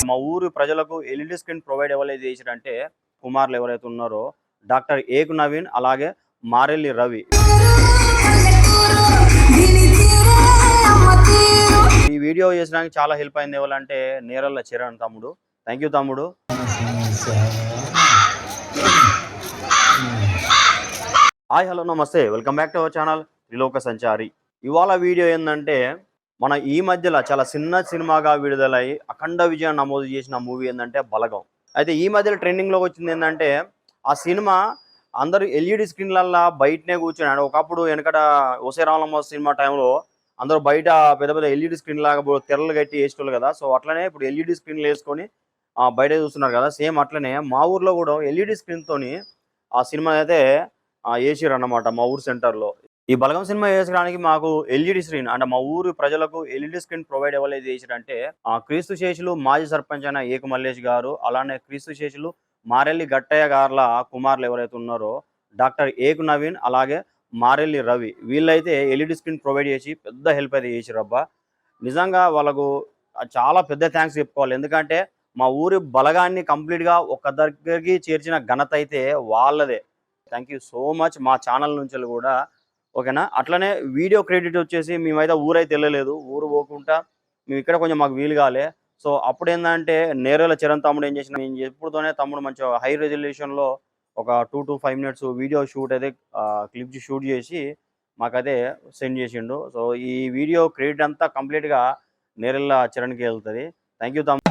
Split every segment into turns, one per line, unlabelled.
మా ఊరు ప్రజలకు ఎల్ఈడి స్క్రీన్ ప్రొవైడ్ ఎవరైతే చేశారంటే కుమారులు ఎవరైతే ఉన్నారో డాక్టర్ ఏకు నవీన్ అలాగే మారెల్లి రవి. ఈ వీడియో చేసడానికి చాలా హెల్ప్ అయింది ఎవరంటే నేరళ్ళ చరణ్ తమ్ముడు. థ్యాంక్ యూ తమ్ముడు. హాయ్ హలో నమస్తే, welcome back to our channel Triloka Sanchari. ఇవాళ వీడియో ఏంటంటే మన ఈ మధ్యలో చాలా చిన్న సినిమాగా విడుదలై అఖండ విజయం నమోదు చేసిన మూవీ ఏంటంటే బలగం. అయితే ఈ మధ్యలో ట్రెండింగ్లోకి వచ్చింది ఏంటంటే ఆ సినిమా అందరూ ఎల్ఈడి స్క్రీన్లల్లో బయటనే కూర్చొని, ఒకప్పుడు వెనకట ఓసే రామలమ్మ సినిమా టైంలో అందరూ బయట పెద్ద పెద్ద ఎల్ఈడి స్క్రీన్ లాగా తెరలు కట్టి వేసేవాళ్ళు కదా. సో అట్లనే ఇప్పుడు ఎల్ఈడి స్క్రీన్లు వేసుకొని బయట చూస్తున్నారు కదా. సేమ్ అట్లనే మా ఊర్లో కూడా ఎల్ఈడి స్క్రీన్తోని ఆ సినిమా అయితే వేసిర్రు అన్నమాట మా ఊరు సెంటర్లో. ఈ బలగం సినిమా వేసడానికి మాకు ఎల్ఈడి స్క్రీన్ అంటే మా ఊరు ప్రజలకు ఎల్ఈడి స్క్రీన్ ప్రొవైడ్ ఎవరైతే చేశారంటే క్రీస్తు శేషులు మాజీ సర్పంచ్ అయిన ఏక మల్లేష్ గారు, అలానే క్రీస్తు శేషులు మారెల్లి గట్టయ్య గారుల కుమారులు ఎవరైతే ఉన్నారో డాక్టర్ ఏకు నవీన్ అలాగే మారెల్లి రవి, వీళ్ళైతే ఎల్ఈడి స్క్రీన్ ప్రొవైడ్ చేసి పెద్ద హెల్ప్ అయితే చేసిరబ్బా. నిజంగా వాళ్ళకు చాలా పెద్ద థ్యాంక్స్ చెప్పుకోవాలి. ఎందుకంటే మా ఊరి బలగాన్ని కంప్లీట్గా ఒక దగ్గరికి చేర్చిన ఘనత అయితే వాళ్ళదే. థ్యాంక్ యూ సో మచ్ మా ఛానల్ నుంచి కూడా. ఓకేనా. అట్లనే వీడియో క్రెడిట్ వచ్చేసి మేమైతే ఊరైతే వెళ్ళలేదు, ఊరు పోకుండా మేము ఇక్కడ కొంచెం మాకు వీలు కాలే. సో అప్పుడు ఏంటంటే నేరేల చరణ్ తమ్ముడు ఏం చేసిన, నేను ఎప్పుడుతోనే తమ్ముడు మంచిగా హై రెజల్యూషన్లో ఒక 2 to 5 minutes వీడియో షూట్ అయితే క్లిప్స్ షూట్ చేసి మాకైతే సెండ్ చేసిండు. సో ఈ వీడియో క్రెడిట్ అంతా కంప్లీట్గా నేరేల చరణ్కి వెళ్తుంది. థ్యాంక్ యూ తమ్ముడు.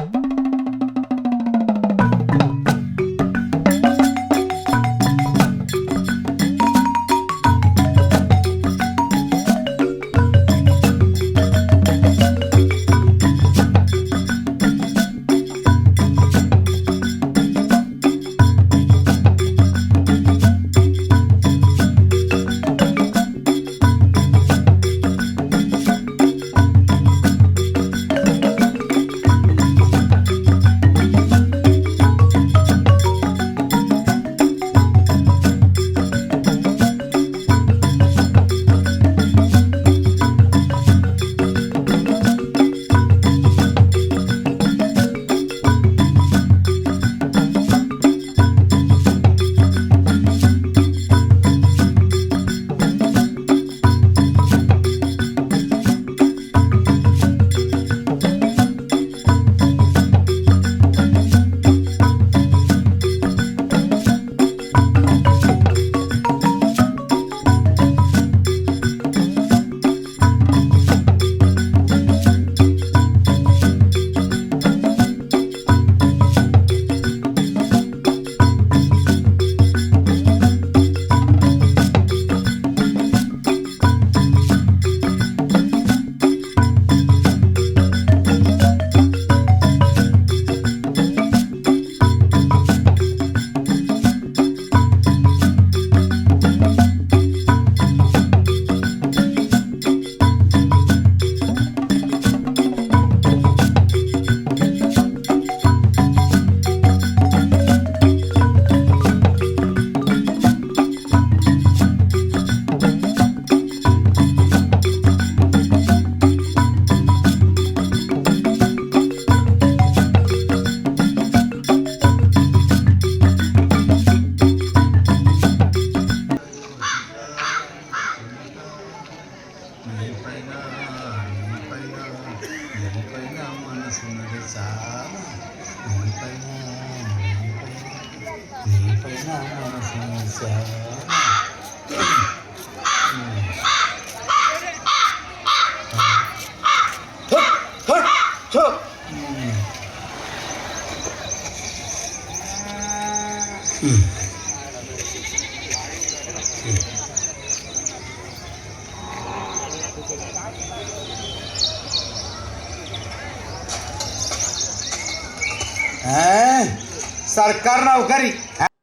సర్కార్ నౌకరీ.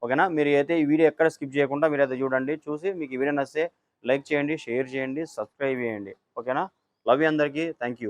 ఓకేనా. మీరు అయితే ఈ వీడియో ఎక్కడ స్కిప్ చేయకుండా మీరైతే చూడండి. చూసి మీకు ఈ వీడియో నచ్చితే లైక్ చేయండి, షేర్ చేయండి, సబ్స్క్రైబ్ చేయండి. ఓకేనా. లవ్ యూ అందరికీ. Thank you.